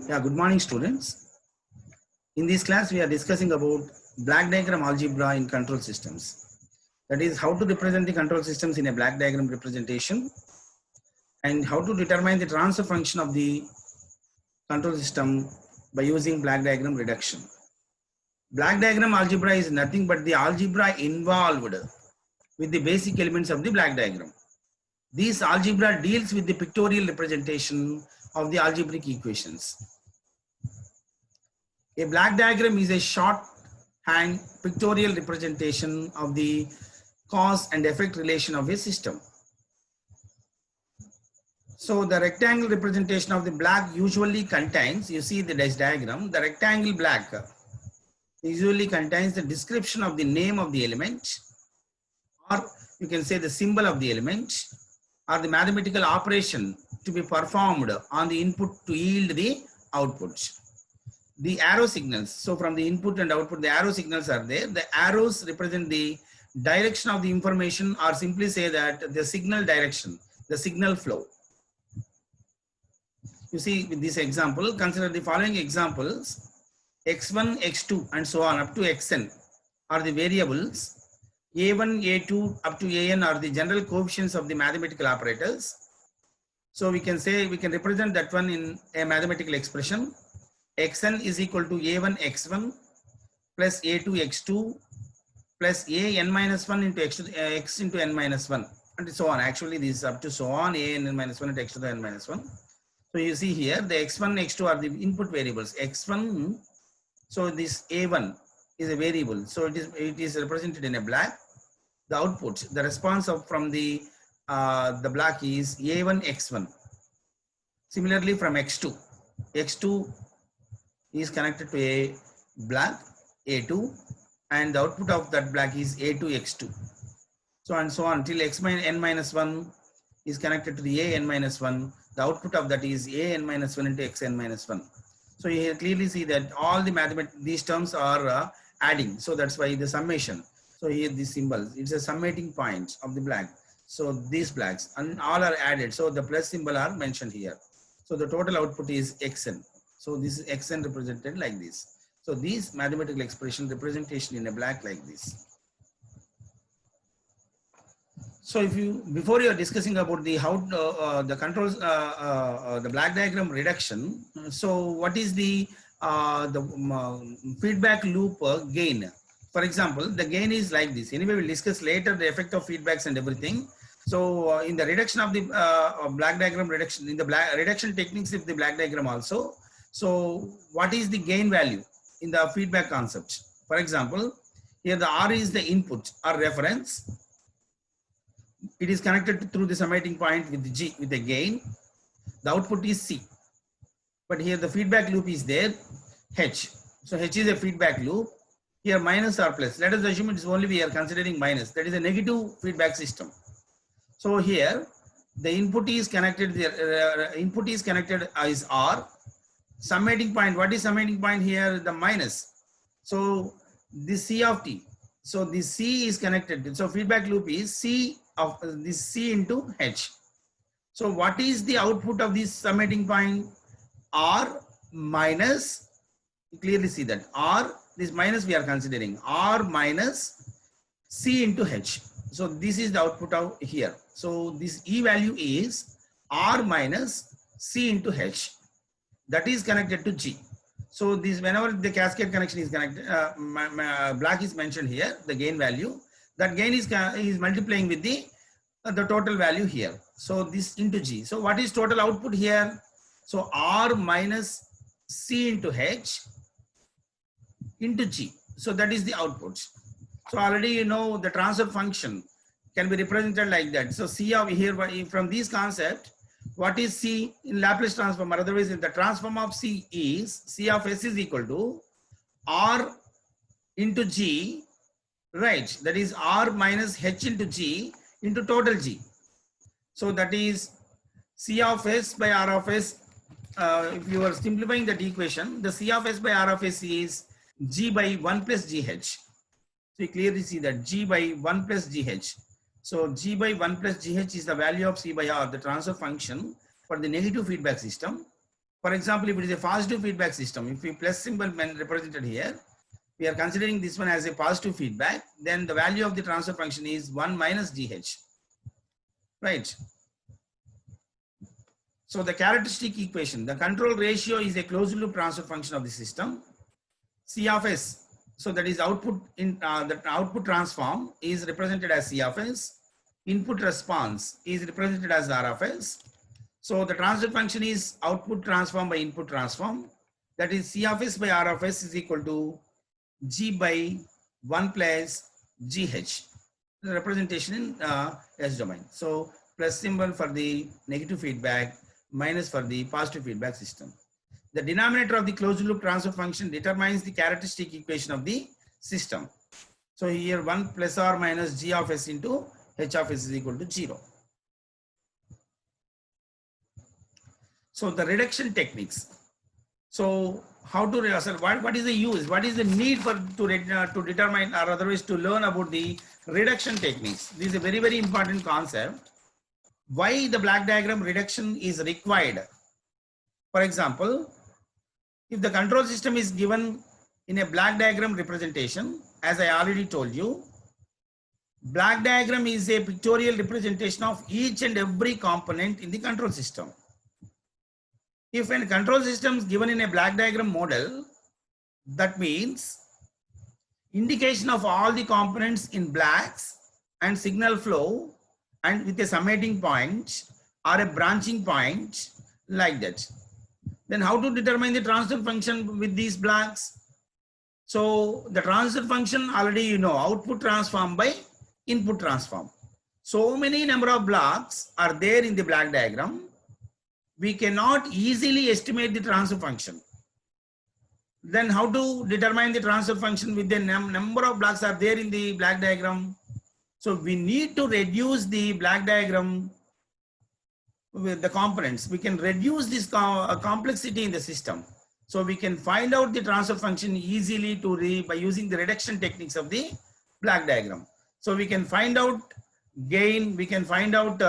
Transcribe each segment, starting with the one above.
Yeah, good morning, students. In this class, we are discussing about black diagram algebra in control systems. That is how to represent the control systems in a black diagram representation and how to determine the transfer function of the control system by using black diagram reduction. Black diagram algebra is nothing but the algebra involved with the basic elements of the black diagram. This algebra deals with the pictorial representation of the algebraic equations. A black diagram is a shorthand pictorial representation of the cause and effect relation of a system. So the rectangle representation of the black usually contains, you see the diagram, the rectangle black usually contains the description of the name of the element, or you can say the symbol of the element, or the mathematical operation to be performed on the input to yield the output. The arrow signals, so from the input and output, the arrow signals are there. The arrows represent the direction of the information, or simply say that the signal direction, the signal flow. You see with this example, consider the following examples. x1, x2 and so on up to xn are the variables. a1, a2 up to an are the general coefficients of the mathematical operators. So we can say, we can represent that one in a mathematical expression. xn is equal to a1 x1 plus a2 x2 plus an minus 1 into x into n minus 1 and so on. Actually, this is up to so on, an n minus 1 into x to the n minus 1. So you see here the x1, x2 are the input variables. x1, so this a1 is a variable, so it is represented in a black. The output, the response of from the black is a1 x1. Similarly, from x2 is connected to a black a2, and the output of that black is a2 x2. So and so on till n minus 1 is connected to the a n minus 1. The output of that is a n minus 1 into x n minus 1. So you clearly see that all the these terms are adding. So that's why the summation. So here these symbols, it's a summating point of the black. So these blacks and all are added. So the plus symbol are mentioned here. So the total output is xn. So this is xn represented like this. So these mathematical expression representation in a black like this. So if you, before you are discussing about the how the controls, the black diagram reduction. So what is the feedback loop gain? For example, the gain is like this. Anyway, we'll discuss later the effect of feedbacks and everything. So in the reduction of the black diagram reduction, in the reduction techniques of the black diagram also. So what is the gain value in the feedback concept? For example, here the R is the input or reference. It is connected through the summating point with G with a gain. The output is C. But here the feedback loop is there, H. So H is a feedback loop. Here minus or plus. Let us assume it is only we are considering minus. That is a negative feedback system. So here the input is connected. The input is connected as R. Summating point. What is summating point here? The minus. So this C of t. So this C is connected. So feedback loop is C of this C into H. So what is the output of this summating point? R minus, you clearly see that R, this minus we are considering, R minus C into H. So this is the output of here. So this E value is R minus C into H. That is connected to G. So this, whenever the cascade connection is connected, black is mentioned here, the gain value. That gain is multiplying with the total value here. So this into G. So what is total output here? So R minus C into H into G. So that is the output. So already you know the transfer function can be represented like that. So C of here, from this concept, what is C in Laplace transform, or otherwise the transform of C is C of S is equal to R into G, right? That is R minus H into G into total G. So that is C of S by R of S. If you are simplifying that equation, the C of S by R of S is G by 1 plus GH. So you clearly see that G by 1 plus GH. So G by 1 plus GH is the value of C by R, the transfer function. for the negative feedback system. For example, if it is a positive feedback system, if we plus symbol represented here, we are considering this one as a positive feedback, then the value of the transfer function is 1 minus GH, right? So the characteristic equation, the control ratio is a closed loop transfer function of the system. C of S, so that is output in the output transform is represented as C of S. Input response is represented as R of S. So the transfer function is output transform by input transform. That is C of S by R of S is equal to G by 1 plus GH. The representation in S domain. So plus symbol for the negative feedback, minus for the positive feedback system. The denominator of the closed loop transfer function determines the characteristic equation of the system. So here 1 plus or minus G of S into H of S is equal to 0. So the reduction techniques. So how to what is the use? What is the need for to determine or otherwise to learn about the reduction techniques? This is a very, very important concept. Why the black diagram reduction is required? For example, if the control system is given in a black diagram representation, as I already told you, black diagram is a pictorial representation of each and every component in the control system. If a control system is given in a black diagram model, that means indication of all the components in blacks and signal flow and with a summating point or a branching point like that. Then how to determine the transfer function with these blacks? So the transfer function already you know, output transform by input transform. So many number of blocks are there in the black diagram. We cannot easily estimate the transfer function. Then how to determine the transfer function with the number of blocks are there in the black diagram? So we need to reduce the black diagram with the components. We can reduce this complexity in the system. So we can find out the transfer function easily by using the reduction techniques of the black diagram. So we can find out gain, we can find out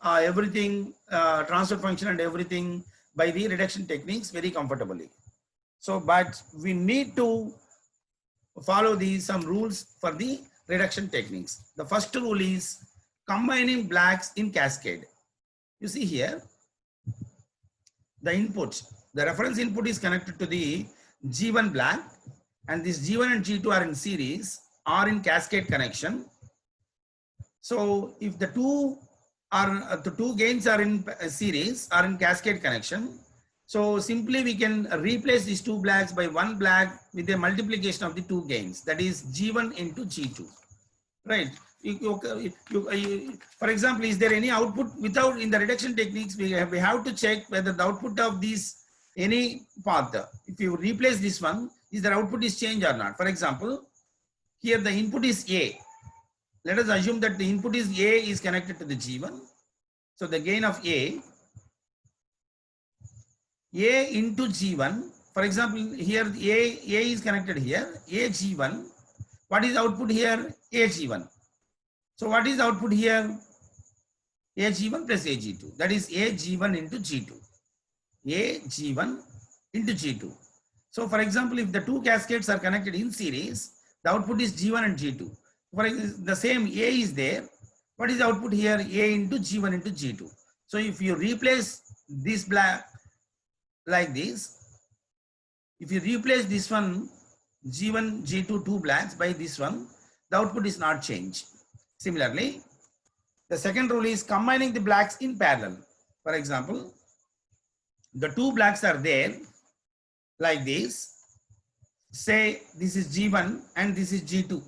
everything, transfer function and everything by the reduction techniques very comfortably. So, but we need to follow some rules for the reduction techniques. The first rule is combining blacks in cascade. You see here, the input, the reference input is connected to the G1 black, and this G1 and G2 are in series, are in cascade connection. So if the two gains are in series, are in cascade connection, so simply we can replace these two blacks by one black with a multiplication of the two gains, that is G1 into G2, right? For example, is there any output without in the reduction techniques? We have to check whether the output of these any path. If you replace this one, is the output is changed or not? For example, here the input is A. Let us assume that the input is A is connected to the G1. So the gain of A into G1. For example, here A is connected here. A G1. What is output here? A G1. So what is the output here? AG1 plus AG2. That is AG1 into G2. AG1 into G2. So for example, if the two cascades are connected in series, the output is G1 and G2. For example, the same A is there. What is the output here? A into G1 into G2. So if you replace this black like this, if you replace this one G1, G2, two blacks by this one, the output is not changed. Similarly, the second rule is combining the blacks in parallel. For example, the two blacks are there like this. Say this is G1 and this is G2,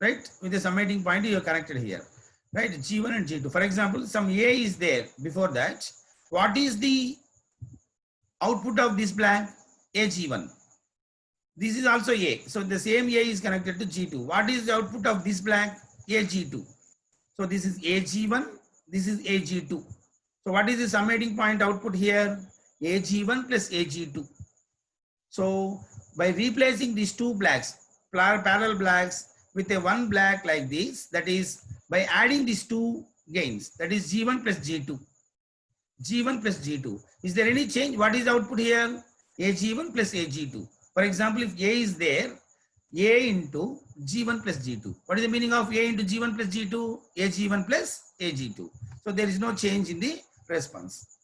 right? With the summating point you are connected here, right? G1 and G2. For example, some A is there before that. What is the output of this black? AG1. This is also A. So the same A is connected to G2. What is the output of this black? AG2. So this is AG1, this is AG2. So what is the summating point output here? AG1 plus AG2. So by replacing these two blacks, parallel blacks with a one black like this, that is by adding these two gains, that is G1 plus G2. G1 plus G2. Is there any change? What is the output here? AG1 plus AG2. For example, if A is there, A into G1 plus G2. What is the meaning of A into G1 plus G2? AG1 plus AG2. So there is no change in the response.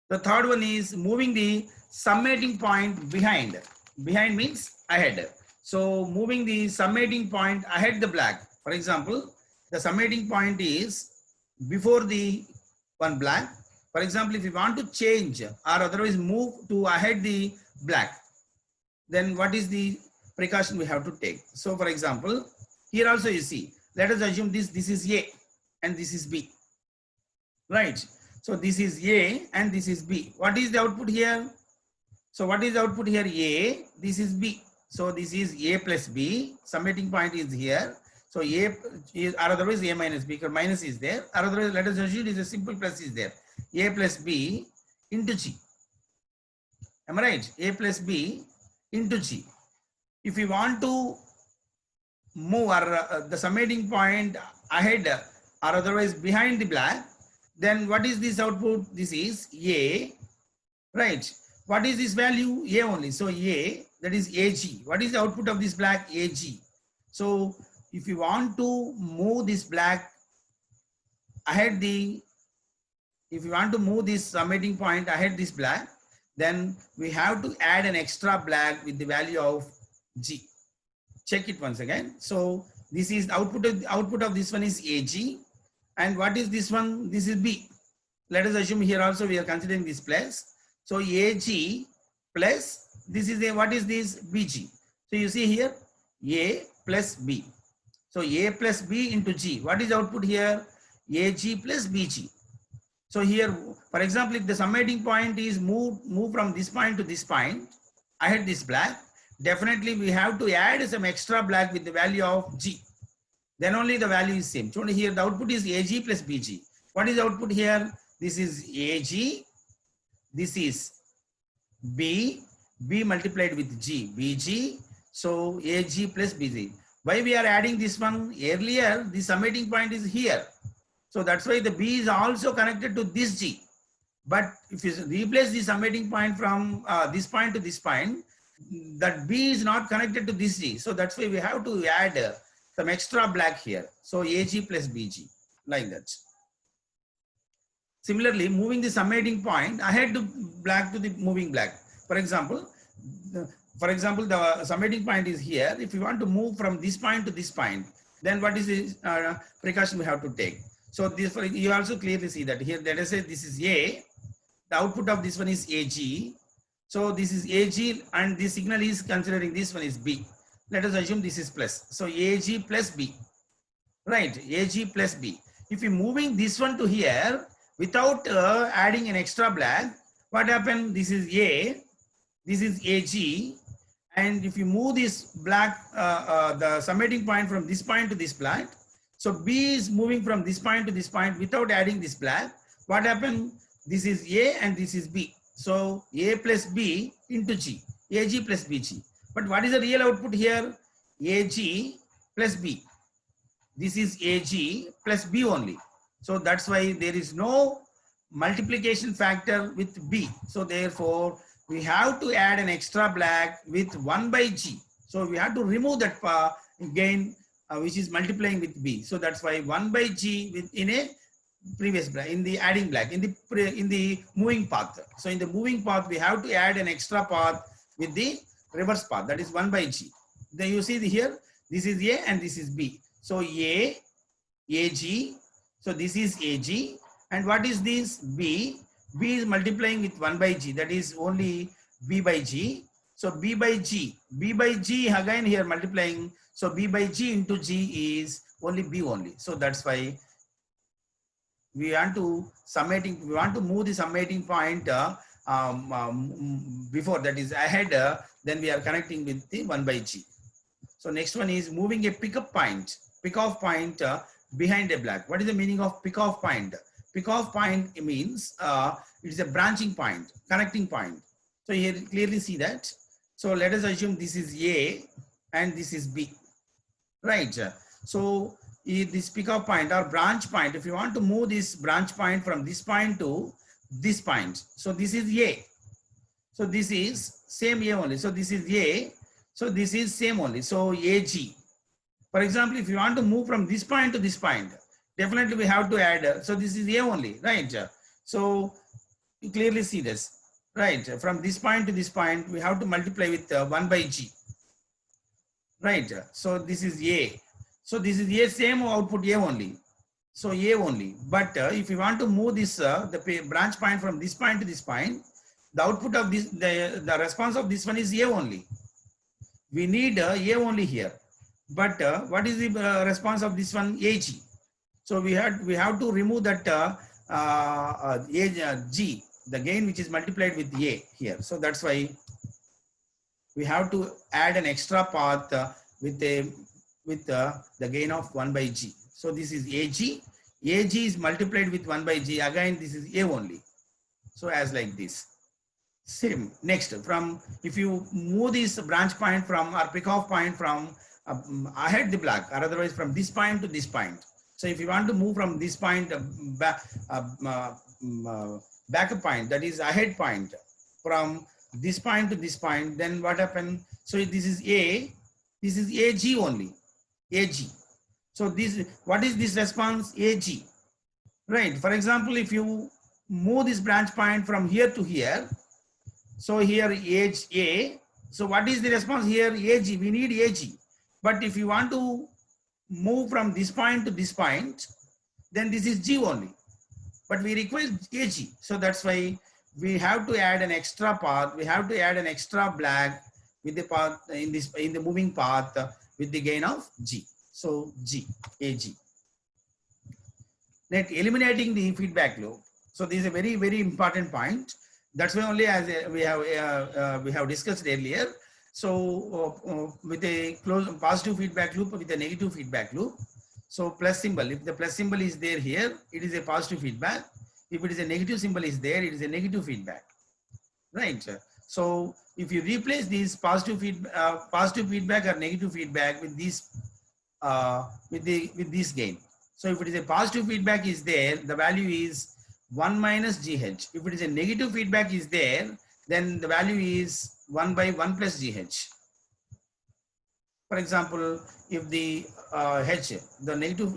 The third one is moving the summating point behind. Behind means ahead. So moving the summating point ahead the black. For example, the summating point is before the one black. For example, if you want to change or otherwise move to ahead the black, then what is the precaution we have to take? So for example, here also you see, let us assume this is A and this is B, right? So this is A and this is B. What is the output here? So what is the output here? A, this is B. So this is A plus B, summating point is here. So A is, or otherwise A minus B, because minus is there. Or otherwise, let us assume it is a simple plus is there. A plus B into G. Am I right? A plus B into G. If we want to move the summating point ahead or otherwise behind the black, then what is this output? This is A, right? What is this value? A only. So A, that is AG. What is the output of this black? AG. So if you want to move this black ahead if you want to move this summating point ahead this black, then we have to add an extra black with the value of G. Check it once again. So this is output of this one is AG. And what is this one? This is B. Let us assume here also we are considering this plus. So AG plus this is a, what is this? BG. So you see here A plus B. So A plus B into G. What is the output here? AG plus BG. So here, for example, if the summating point is move from this point to this point, I had this black, definitely we have to add some extra black with the value of G. Then only the value is same. So here the output is AG plus BG. What is the output here? This is AG, this is B, B multiplied with G, BG. So AG plus BG. Why we are adding this one? Earlier, the summating point is here. So that's why the B is also connected to this G. But if you replace the summating point from this point to this point, that B is not connected to this G. So that's why we have to add some extra black here. So AG plus BG, like that. Similarly, moving the summating point ahead to black to the moving black. For example, the summating point is here. If you want to move from this point to this point, then what is the precaution we have to take? So this, you also clearly see that here, let us say this is A, the output of this one is AG. So this is AG and the signal is considering this one is B. Let us assume this is plus. So AG plus B, right? AG plus B. If you're moving this one to here without adding an extra black, what happened? This is A, this is AG. And if you move this black, the summating point from this point to this black, so B is moving from this point to this point without adding this black. What happened? This is A and this is B. So A plus B into G, AG plus BG. But what is the real output here? AG plus B. This is AG plus B only. So that's why there is no multiplication factor with B. So therefore, we have to add an extra black with 1 by G. So we have to remove that gain which is multiplying with B. So that's why 1 by G in a previous black, in the adding black, in the moving path. So in the moving path, we have to add an extra path with the reverse path, that is 1 by G. Then you see here, this is A and this is B. So A, AG, so this is AG. And what is this? B. B is multiplying with 1 by G, that is only B by G. So B by G again here multiplying. So B by G into G is only B only. So that's why we want to move the summating point before, that is ahead, then we are connecting with the 1 by G. So next one is moving a pickup point, pick-off point behind a black. What is the meaning of pick-off point? Pick-off point means it is a branching point, connecting point. So here clearly see that. So let us assume this is A and this is B, right? So this pick-off point or branch point, if you want to move this branch point from this point to this point. So this is A. So this is same A only. So this is A. So this is same only. So AG. For example, if you want to move from this point to this point, definitely we have to add. So this is A only, right? So you clearly see this, right? From this point to this point, we have to multiply with 1 by G, right? So this is A. So this is A, same output A only. So A only. But if you want to move this, the branch point from this point to this point, the output of this, the response of this one is A only. We need A only here. But what is the response of this one? AG. So we have to remove that G, the gain which is multiplied with A here. So that's why we have to add an extra path with the gain of 1 by G. So this is AG. AG is multiplied with 1 by G. Again, this is A only. So as like this. Same. Next, from if you move this branch point from or pick off point from ahead the black, or otherwise from this point to this point. So if you want to move from this point backup point, that is ahead point, from this point to this point, then what happened? So this is A, this is AG only, AG. So this, what is this response? AG, right? For example, if you move this branch point from here to here, so here age A, so what is the response here? AG, we need AG. But if you want to move from this point to this point, then this is G only. But we require AG. So that's why we have to add an extra path. We have to add an extra black with the path in the moving path with the gain of G. So G, AG. Then eliminating the feedback loop. So this is a very, very important point. That's why only, as we have discussed earlier. So with a positive feedback loop, with a negative feedback loop. So plus symbol, if the plus symbol is there here, it is a positive feedback. If it is a negative symbol is there, it is a negative feedback, right? So if you replace this positive feedback or negative feedback with this with this gain. So if it is a positive feedback is there, the value is 1 minus GH. If it is a negative feedback is there, then the value is 1 by 1 plus GH. For example, if the H, the negative,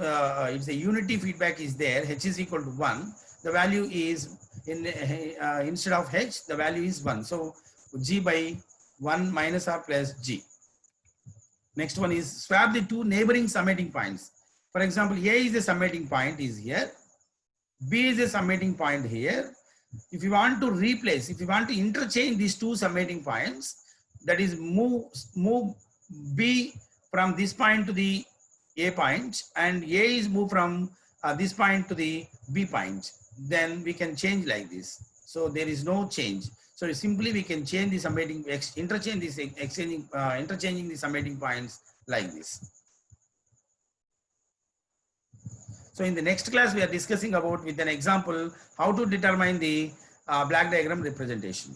if the unity feedback is there, H is equal to 1, the value is, instead of H, the value is 1. So G by 1 minus R plus G. Next one is swap the two neighboring summating points. For example, A is a summating point is here. B is a summating point here. If you want to replace, if you want to interchange these two summating points, that is move B from this point to the A point, and A is moved from this point to the B point, then we can change like this. So there is no change. So simply we can change the summating, interchange this, interchanging the summating points like this. So in the next class, we are discussing about with an example how to determine the black diagram representation.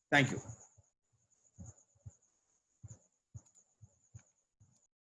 Thank you.